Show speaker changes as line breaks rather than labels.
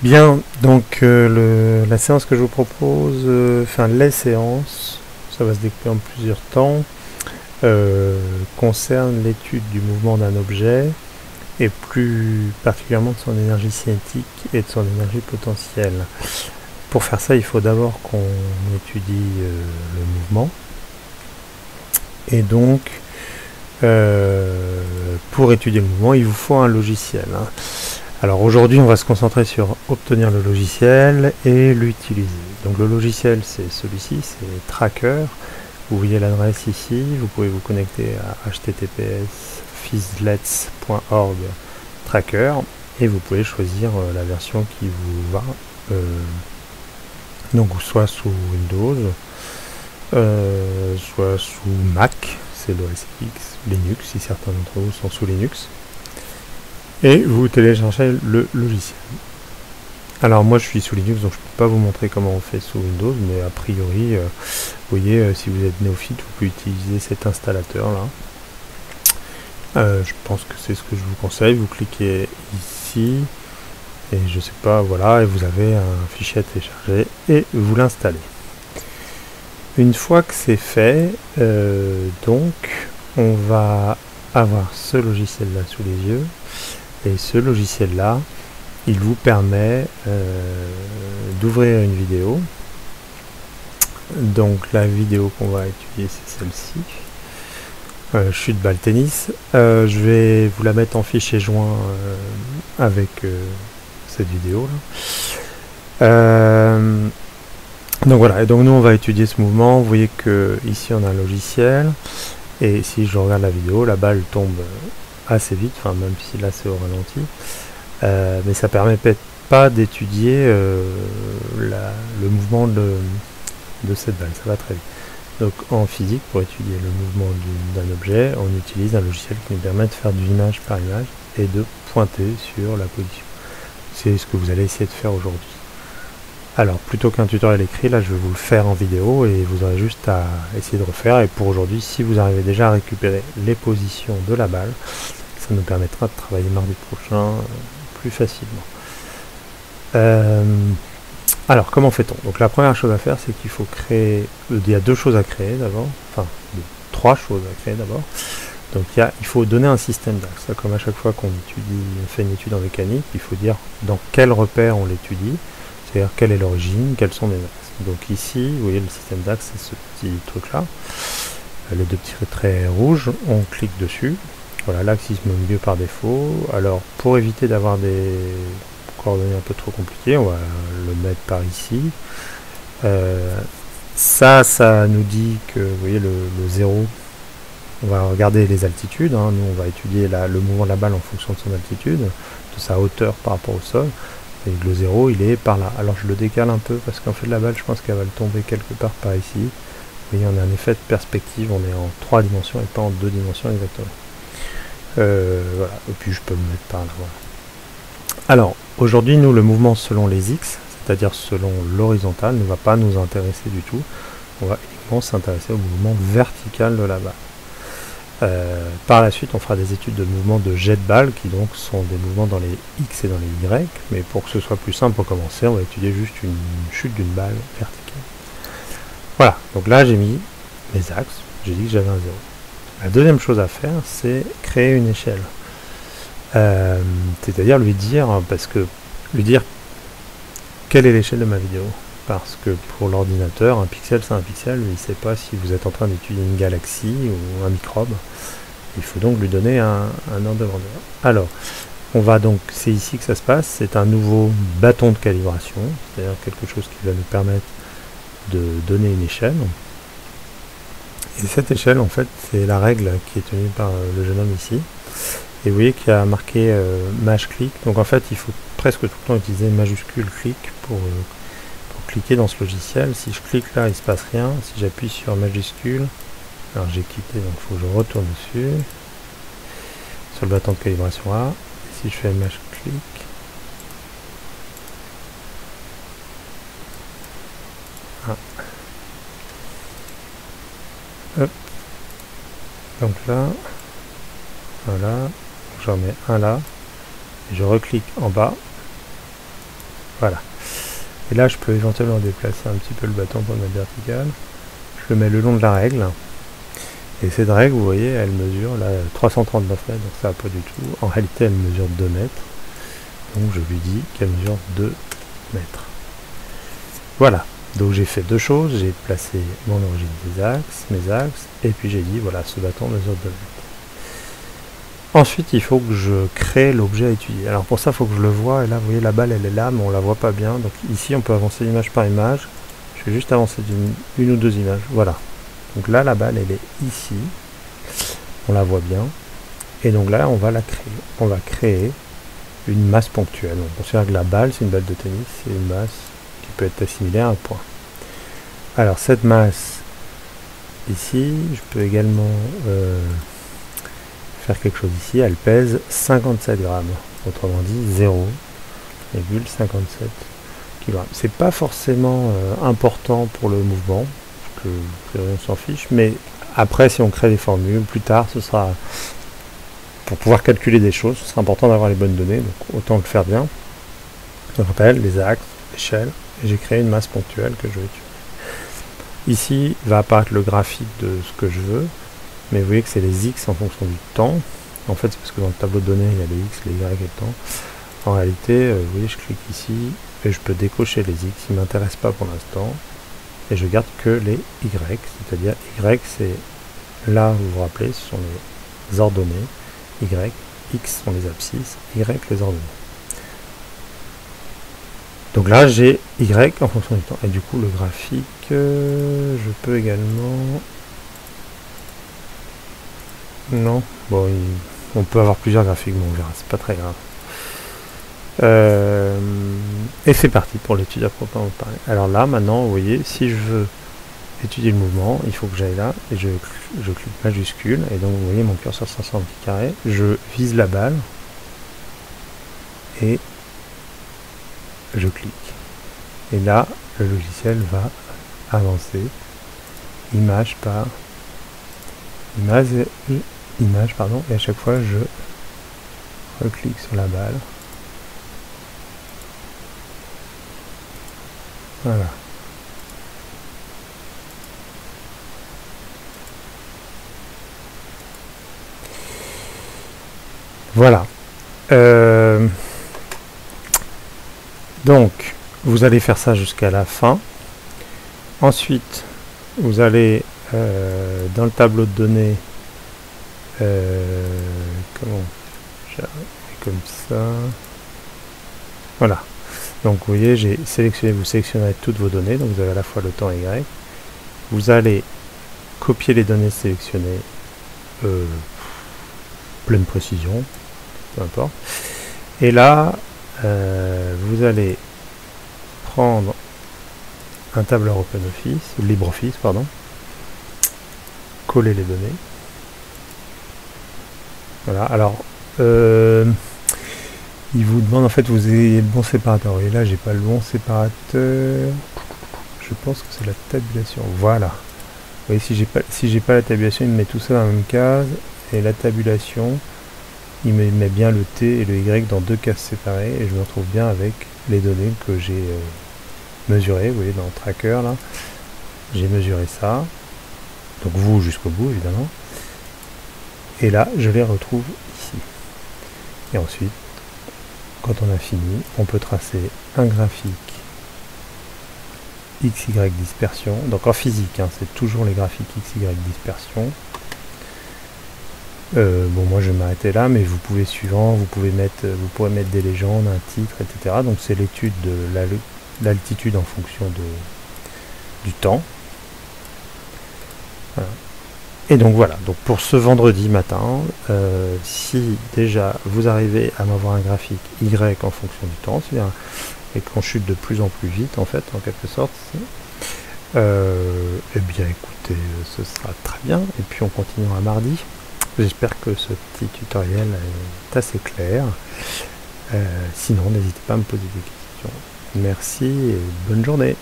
Bien, donc la séance que je vous propose, enfin les séances, ça va se découper en plusieurs temps, concerne l'étude du mouvement d'un objet et plus particulièrement de son énergie cinétique et de son énergie potentielle. Pour faire ça, il faut d'abord qu'on étudie le mouvement. Et donc, pour étudier le mouvement, il vous faut un logiciel. Alors aujourd'hui, on va se concentrer sur obtenir le logiciel et l'utiliser. Donc le logiciel, c'est celui-ci, c'est Tracker. Vous voyez l'adresse ici, vous pouvez vous connecter à https://fizlets.org Tracker et vous pouvez choisir la version qui vous va. Donc soit sous Windows, soit sous Mac, c'est l'OS X, Linux, si certains d'entre vous sont sous Linux. Et vous téléchargez le logiciel. Alors moi je suis sous Linux, donc je ne peux pas vous montrer comment on fait sous Windows, mais a priori, vous voyez, si vous êtes néophyte, vous pouvez utiliser cet installateur là. Je pense que c'est ce que je vous conseille. Vous cliquez ici, et je sais pas, voilà, et vous avez un fichier à télécharger, et vous l'installez. Une fois que c'est fait, donc on va avoir ce logiciel là sous les yeux. Et ce logiciel-là, il vous permet d'ouvrir une vidéo. Donc la vidéo qu'on va étudier, c'est celle-ci. Chute balle tennis. Je vais vous la mettre en fichier joint avec cette vidéo-là. Donc voilà, et donc nous on va étudier ce mouvement. Vous voyez que ici on a un logiciel. Et si je regarde la vidéo, la balle tombe assez vite, enfin même si là c'est au ralenti, mais ça permet peut-être pas d'étudier le mouvement de cette balle, ça va très vite. Donc en physique, pour étudier le mouvement d'un objet, on utilise un logiciel qui nous permet de faire du image par image et de pointer sur la position. C'est ce que vous allez essayer de faire aujourd'hui. Alors plutôt qu'un tutoriel écrit, là je vais vous le faire en vidéo et vous aurez juste à essayer de refaire. Et pour aujourd'hui, si vous arrivez déjà à récupérer les positions de la balle, ça nous permettra de travailler mardi prochain plus facilement. Alors comment fait-on? Donc la première chose à faire, c'est qu'il faut créer, il y a deux choses à créer d'abord, enfin trois choses à créer d'abord. Donc il faut donner un système d'axe, comme à chaque fois qu'on fait une étude en mécanique, il faut dire dans quel repère on l'étudie. C'est-à-dire quelle est l'origine, quels sont les axes. Donc ici, vous voyez le système d'axe, c'est ce petit truc là. Les deux petits traits rouges, on clique dessus. Voilà, l'axe il se met au milieu par défaut. Alors pour éviter d'avoir des coordonnées un peu trop compliquées, on va le mettre par ici. Ça nous dit que, vous voyez le 0, on va regarder les altitudes. Nous on va étudier le mouvement de la balle en fonction de son altitude, de sa hauteur par rapport au sol. Et le 0 il est par là. Alors je le décale un peu parce qu'en fait la balle je pense qu'elle va le tomber quelque part par ici. Vous voyez, on a un effet de perspective, on est en 3 dimensions et pas en 2 dimensions exactement. Voilà, et puis je peux le mettre par là. Voilà. Alors aujourd'hui nous le mouvement selon les X, c'est-à-dire selon l'horizontale, ne va pas nous intéresser du tout. On va uniquement s'intéresser au mouvement vertical de la balle. Par la suite, on fera des études de mouvements de jet de balle, qui donc sont des mouvements dans les X et dans les Y, mais pour que ce soit plus simple pour commencer, on va étudier juste une chute d'une balle verticale. Voilà, donc là j'ai mis mes axes, j'ai dit que j'avais un 0. La deuxième chose à faire, c'est créer une échelle. C'est-à-dire lui dire quelle est l'échelle de ma vidéo. Parce que pour l'ordinateur, un pixel c'est un pixel, il ne sait pas si vous êtes en train d'étudier une galaxie ou un microbe. Il faut donc lui donner un ordre de grandeur. Alors, c'est ici que ça se passe, c'est un nouveau bâton de calibration, c'est-à-dire quelque chose qui va nous permettre de donner une échelle. Et cette échelle, en fait, c'est la règle qui est tenue par le jeune homme ici. Et vous voyez qu'il y a marqué maj click, donc en fait, il faut presque tout le temps utiliser majuscule click pour cliquer dans ce logiciel. Si je clique là, il ne se passe rien. Si j'appuie sur majuscule, alors j'ai quitté, donc il faut que je retourne dessus, sur le bâton de calibration A. Et si je fais maj click, hop, donc là, voilà, j'en mets un là, et je reclique en bas, Voilà. Et là, je peux éventuellement déplacer un petit peu le bâton pour le mettre vertical. Je le mets le long de la règle. Et cette règle, vous voyez, elle mesure là 339 mètres, donc ça va pas du tout. En réalité, elle mesure 2 mètres. Donc je lui dis qu'elle mesure 2 mètres. Voilà. Donc j'ai fait deux choses. J'ai placé mon origine des axes, mes axes, et puis j'ai dit, voilà, ce bâton mesure 2 mètres. Ensuite, il faut que je crée l'objet à étudier. Alors pour ça, il faut que je le vois. Et là, vous voyez, la balle, elle est là, mais on la voit pas bien. Donc ici, on peut avancer image par image. Je vais juste avancer d'une ou deux images. Voilà. Donc là, la balle, elle est ici. On la voit bien. Et donc là, on va la créer. On va créer une masse ponctuelle. On considère que la balle, c'est une balle de tennis. C'est une masse qui peut être assimilée à un point. Alors, cette masse, ici, je peux également faire quelque chose ici. Elle pèse 57 grammes. Autrement dit, 0,57 kg. C'est pas forcément important pour le mouvement, parce que on s'en fiche, mais après, si on crée des formules, plus tard, ce sera, pour pouvoir calculer des choses, ce sera important d'avoir les bonnes données, donc autant le faire bien. Je rappelle, les axes, l'échelle, et j'ai créé une masse ponctuelle que je vais étudier. Ici va apparaître le graphique de ce que je veux, mais vous voyez que c'est les x en fonction du temps. En fait, c'est parce que dans le tableau de données, il y a les x, les y et le temps. En réalité, vous voyez, je clique ici, et je peux décocher les x, ils ne m'intéressent pas pour l'instant. Et je garde que les y, c'est-à-dire y, c'est là, vous vous rappelez, ce sont les ordonnées, y, x sont les abscisses, y les ordonnées. Donc là, j'ai y en fonction du temps. Et du coup, le graphique, je peux également... Non, bon, on peut avoir plusieurs graphiques, mais on verra, c'est pas très grave. Et c'est parti pour l'étude à proprement parler. Alors là, maintenant, vous voyez, si je veux étudier le mouvement, il faut que j'aille là, et je clique majuscule, et donc vous voyez mon curseur 500 carré, je vise la balle, et je clique. Et là, le logiciel va avancer, image par image, pardon, et à chaque fois, je reclique sur la balle. Voilà. Voilà. Donc, vous allez faire ça jusqu'à la fin. Ensuite, vous allez dans le tableau de données, comme ça. Voilà. Donc vous voyez, j'ai sélectionné, vous sélectionnerez toutes vos données, donc vous avez à la fois le temps Y. Vous allez copier les données sélectionnées, pleine précision, peu importe. Et là, vous allez prendre un tableur OpenOffice, LibreOffice, pardon, coller les données. Voilà, alors, il vous demande en fait vous ayez le bon séparateur. Et là, j'ai pas le bon séparateur. Je pense que c'est la tabulation. Voilà. Vous voyez, si j'ai pas la tabulation, il me met tout ça dans la même case. Et la tabulation, il me met bien le T et le Y dans deux cases séparées. Et je me retrouve bien avec les données que j'ai mesurées. Vous voyez, dans le tracker, là, j'ai mesuré ça. Donc vous jusqu'au bout, évidemment. Et là, je les retrouve ici. Et ensuite, quand on a fini, on peut tracer un graphique XY dispersion. Donc en physique, hein, c'est toujours les graphiques XY dispersion. Bon, moi je vais m'arrêter là, mais vous pouvez vous pourrez mettre des légendes, un titre, etc. Donc c'est l'étude de l'altitude en fonction du temps. Voilà. Et donc voilà, donc pour ce vendredi matin, si déjà vous arrivez à m'avoir un graphique Y en fonction du temps, c'est-à-dire et qu'on chute de plus en plus vite en fait, en quelque sorte, eh bien écoutez, ce sera très bien, et puis on continuera mardi. J'espère que ce petit tutoriel est assez clair. Sinon, n'hésitez pas à me poser des questions. Merci et bonne journée.